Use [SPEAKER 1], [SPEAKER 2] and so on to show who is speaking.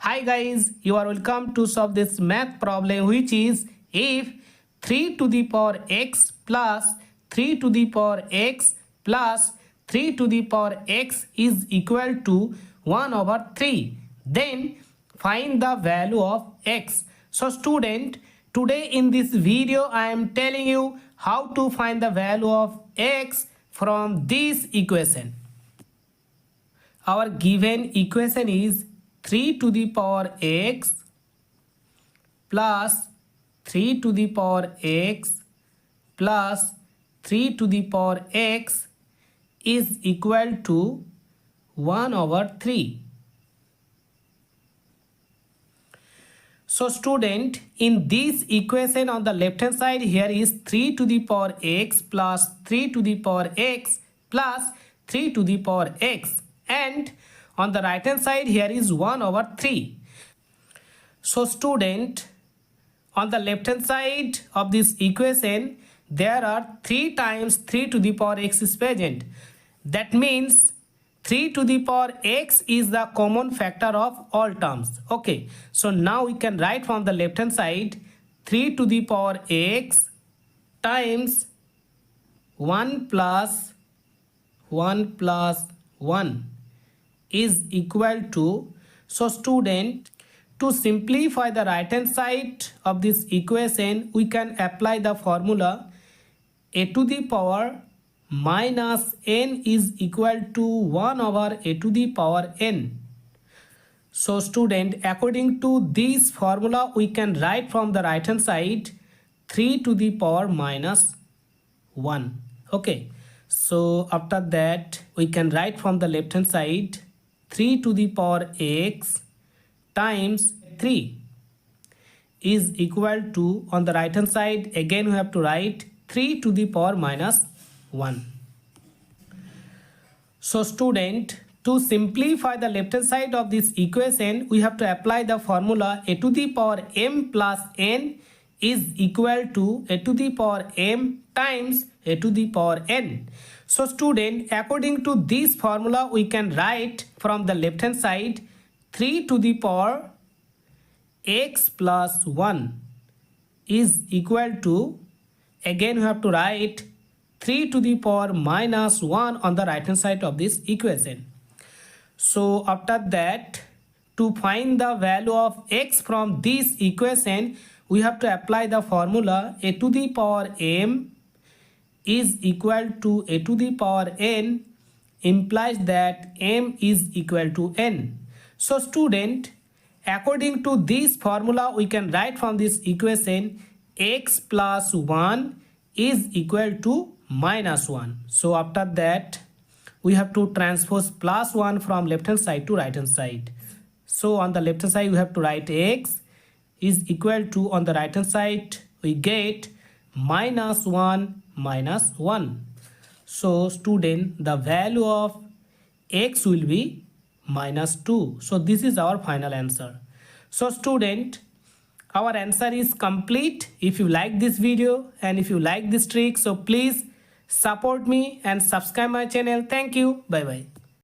[SPEAKER 1] Hi guys, you are welcome to solve this math problem, which is if 3 to the power x plus 3 to the power x plus 3 to the power x is equal to 1 over 3, then find the value of x. So student, today in this video I am telling you how to find the value of x from this equation. Our given equation is 3 to the power x plus 3 to the power x plus 3 to the power x is equal to 1 over 3. So student, in this equation on the left hand side here is 3 to the power x plus 3 to the power x plus 3 to the power x, and on the right hand side here is 1 over 3. So student, on the left hand side of this equation there are 3 times 3 to the power x is present. That means 3 to the power x is the common factor of all terms. Okay, so now we can write from the left hand side 3 to the power x times 1 plus 1 plus 1 is equal to, so student, to simplify the right hand side of this equation we can apply the formula a to the power minus n is equal to 1 over a to the power n. So student, according to this formula we can write from the right hand side 3 to the power minus 1. Okay, so after that we can write from the left hand side 3 to the power x times 3 is equal to, on the right hand side again we have to write 3 to the power minus 1. So student, to simplify the left hand side of this equation we have to apply the formula a to the power m plus n is equal to a to the power m times a to the power n. So student, according to this formula we can write from the left hand side 3 to the power x plus 1 is equal to, again we have to write 3 to the power minus 1 on the right hand side of this equation. So after that, to find the value of x from this equation we have to apply the formula a to the power m is equal to a to the power n, implies that m is equal to n. So student, according to this formula we can write from this equation x plus 1 is equal to minus 1. So after that we have to transpose plus 1 from left hand side to right hand side. So on the left hand side we have to write x is equal to, on the right hand side we get minus 1 minus 1. So student, the value of x will be minus 2. So this is our final answer. So student, our answer is complete. If you like this video and if you like this trick, so please support me and subscribe my channel. Thank you. Bye bye.